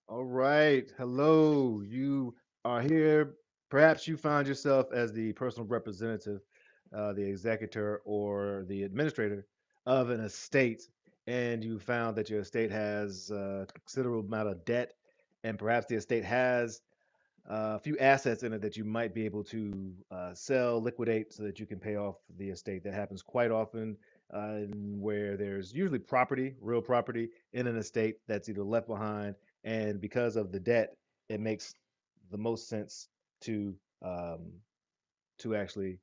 All right. Hello. You are here. Perhaps you find yourself as the personal representative, the executor, or the administrator of an estate, and you found that your estate has a considerable amount of debt, and perhaps the estate has a few assets in it that you might be able to sell, liquidate, so that you can pay off the estate. That happens quite often, where there's usually property, real property, in an estate that's either left behind, and because of the debt, it makes the most sense to um, actually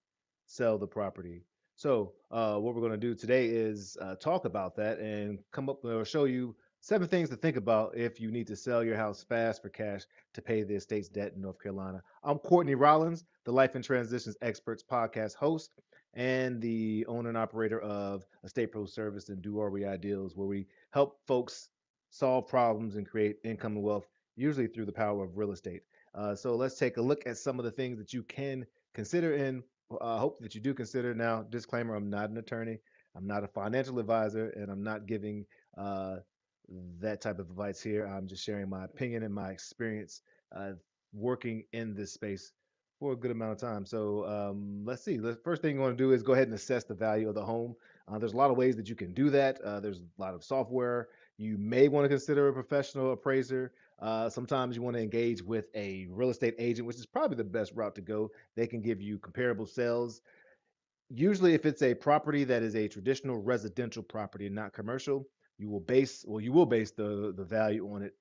sell the property. So, what we're going to do today is talk about that and come up or show you 7 things to think about if you need to sell your house fast for cash to pay the estate's debt in North Carolina. I'm Courtney Rollins, the Life and Transitions Experts podcast host and the owner and operator of Estate Pro Service and Do Our Ideals, where we help folks solve problems and create income and wealth, usually through the power of real estate. So let's take a look at some of the things that you can consider and hope that you do consider. Now, disclaimer, I'm not an attorney, I'm not a financial advisor, and I'm not giving uh, that type of advice here. I'm just sharing my opinion and my experience uh, working in this space for a good amount of time. So let's see. The first thing you want to do is go ahead and assess the value of the home. There's a lot of ways that you can do that. There's a lot of software. You may want to consider a professional appraiser. Sometimes you want to engage with a real estate agent, which is probably the best route to go. They can give you comparable sales. Usually, if it's a property that is a traditional residential property and not commercial, you will base the value on it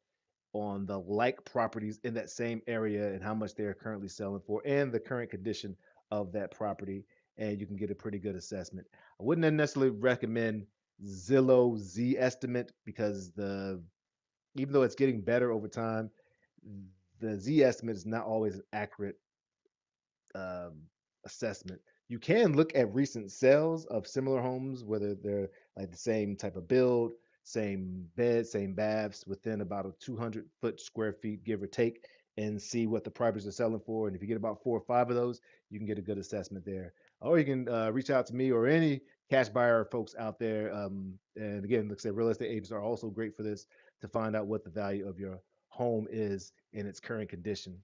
on the like properties in that same area and how much they're currently selling for and the current condition of that property, and you can get a pretty good assessment. I wouldn't necessarily recommend Zillow Z estimate because the even though it's getting better over time, the Z estimate is not always an accurate um, assessment. You can look at recent sales of similar homes, whether they're like the same type of build, same bed, same baths, within about a 200 foot square feet, give or take, and see what the properties are selling for. And if you get about 4 or 5 of those, you can get a good assessment there. Or you can reach out to me or any cash buyer folks out there. And again, like I said, real estate agents are also great for this to find out what the value of your home is in its current condition.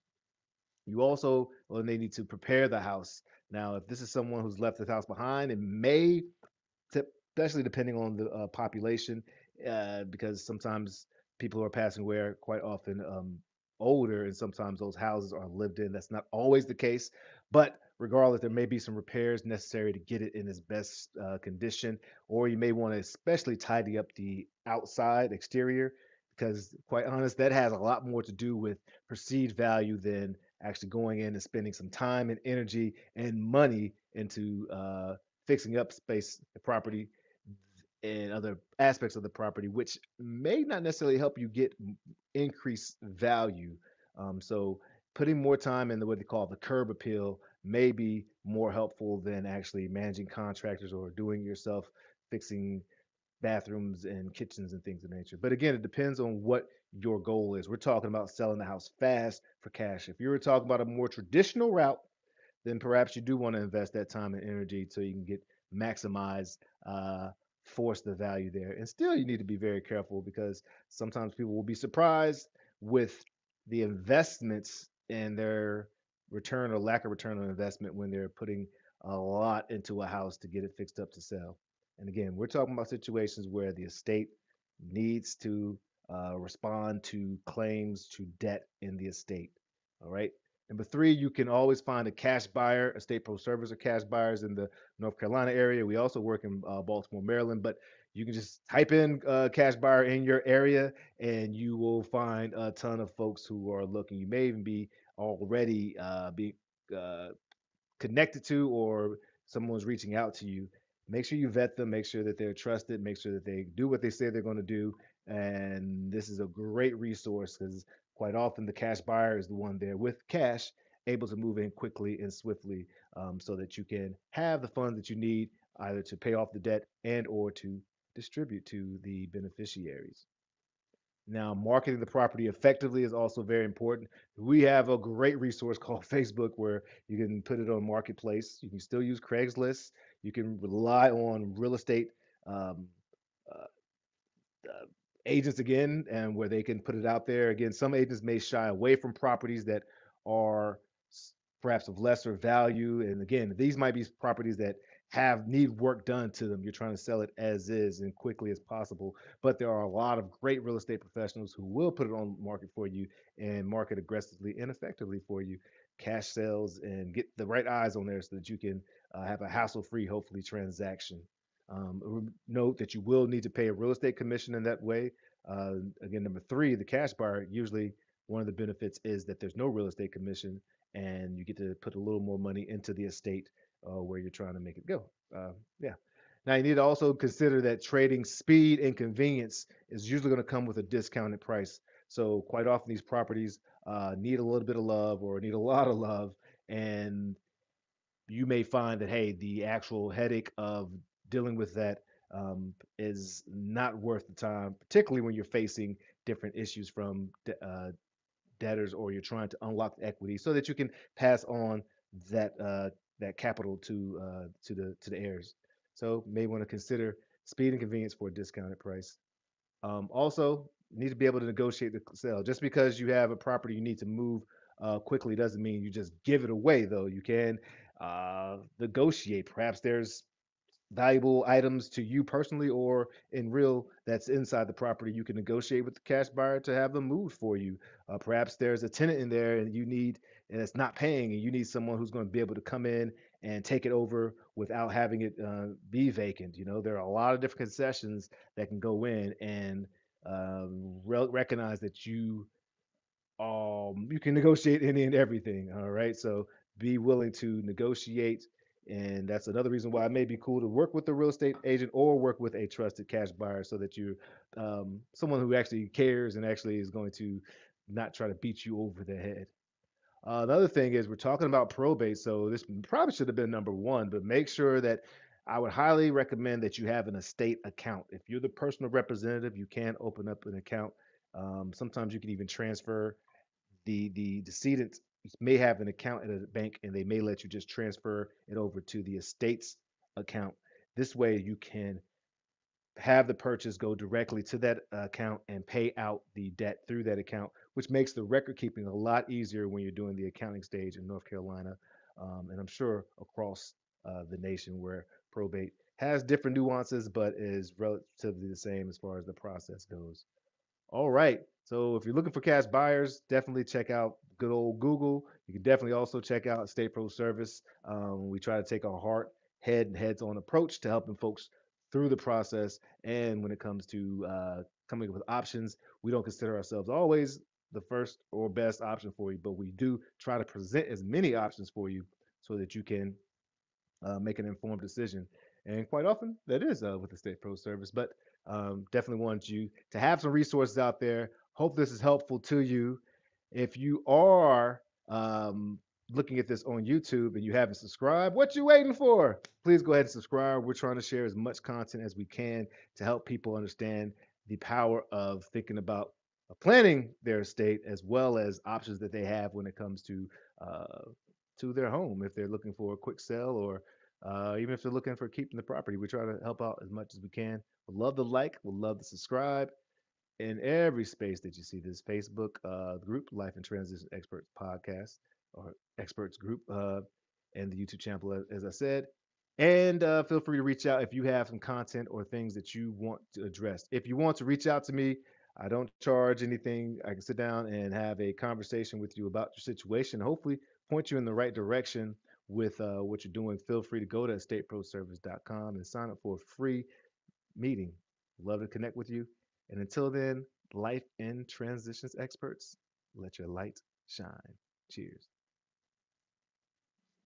You also will need to prepare the house. Now, if this is someone who's left his house behind, it may, especially depending on the population, because sometimes people who are passing away are quite often older, and sometimes those houses are lived in. That's not always the case, but regardless, there may be some repairs necessary to get it in its best condition, or you may want to especially tidy up the outside exterior, because quite honest, that has a lot more to do with perceived value than actually going in and spending some time and energy and money into fixing up space, property, and other aspects of the property, which may not necessarily help you get increased value. So putting more time in the what they call the curb appeal may be more helpful than actually managing contractors or doing it yourself, fixing bathrooms and kitchens and things of nature. But again, it depends on what your goal is. We're talking about selling the house fast for cash. If you were talking about a more traditional route, then perhaps you do want to invest that time and energy so you can get maximize force the value there. And still, you need to be very careful because sometimes people will be surprised with the investments and their return or lack of return on investment when they're putting a lot into a house to get it fixed up to sell. And again, we're talking about situations where the estate needs to respond to claims to debt in the estate. All right. Number three, you can always find a cash buyer, estate pro service or cash buyers in the North Carolina area. We also work in Baltimore, Maryland, but you can just type in cash buyer in your area and you will find a ton of folks who are looking. You may even be already be uh, connected to or someone's reaching out to you. Make sure you vet them, make sure that they're trusted, make sure that they do what they say they're going to do. And this is a great resource because quite often the cash buyer is the one there with cash, able to move in quickly and swiftly, so that you can have the funds that you need either to pay off the debt and or to distribute to the beneficiaries. Now, marketing the property effectively is also very important. We have a great resource called Facebook where you can put it on Marketplace. You can still use Craigslist. You can rely on real estate um, uh, agents again, and where they can put it out there. Again, some agents may shy away from properties that are perhaps of lesser value. And again, these might be properties that have need work done to them. You're trying to sell it as is and quickly as possible. But there are a lot of great real estate professionals who will put it on the market for you and market aggressively and effectively for you. Cash sales and get the right eyes on there so that you can have a hassle-free, hopefully, transaction. Note that you will need to pay a real estate commission in that way. Again, number three, the cash buyer, usually one of the benefits is that there's no real estate commission and you get to put a little more money into the estate where you're trying to make it go. Yeah. Now, you need to also consider that trading speed and convenience is usually going to come with a discounted price. So, quite often, these properties need a little bit of love or need a lot of love. And you may find that hey, the actual headache of dealing with that is not worth the time, particularly when you're facing different issues from debtors or you're trying to unlock the equity so that you can pass on that capital to the heirs. So may want to consider speed and convenience for a discounted price. Also, you need to be able to negotiate the sale. Just because you have a property you need to move quickly doesn't mean you just give it away, though. You can negotiate. Perhaps there's valuable items to you personally or in real that's inside the property. You can negotiate with the cash buyer to have them moved for you. Perhaps there's a tenant in there and it's not paying, and you need someone who's going to be able to come in and take it over without having it be vacant. There are a lot of different concessions that can go in and recognize that you can negotiate any and everything. All right. So be willing to negotiate. And that's another reason why it may be cool to work with a real estate agent or work with a trusted cash buyer so that you're someone who actually cares and actually is going to not try to beat you over the head. The other thing is we're talking about probate, so this probably should have been number one, but make sure that I would highly recommend that you have an estate account. If you're the personal representative, you can open up an account. Sometimes you can even transfer the decedent may have an account at a bank and they may let you just transfer it over to the estate's account. This way you can have the purchase go directly to that account and pay out the debt through that account, which makes the record keeping a lot easier when you're doing the accounting stage in North Carolina, and I'm sure across the nation where probate has different nuances but is relatively the same as far as the process goes. All right. So if you're looking for cash buyers, definitely check out good old Google. You can definitely also check out State Pro Service. We try to take a heart, head, and heads on approach to helping folks through the process. And when it comes to coming up with options, we don't consider ourselves always the first or best option for you, but we do try to present as many options for you so that you can make an informed decision. And quite often that is with the State Pro Service, but definitely want you to have some resources out there. Hope this is helpful to you. If you are looking at this on YouTube and you haven't subscribed, what you waiting for? Please go ahead and subscribe. We're trying to share as much content as we can to help people understand the power of thinking about planning their estate as well as options that they have when it comes uh, to their home if they're looking for a quick sale or even if they're looking for keeping the property. We try to help out as much as we can. We'd love to like, we'd love to subscribe in every space that you see. This Facebook group, Life and Transition Experts Podcast or Experts Group, and the YouTube channel, as I said. And feel free to reach out if you have some content or things that you want to address. If you want to reach out to me, I don't charge anything. I can sit down and have a conversation with you about your situation, hopefully point you in the right direction with what you're doing. Feel free to go to estateproservice.com and sign up for a free meeting. Love to connect with you. And until then, life and transitions experts, let your light shine. Cheers.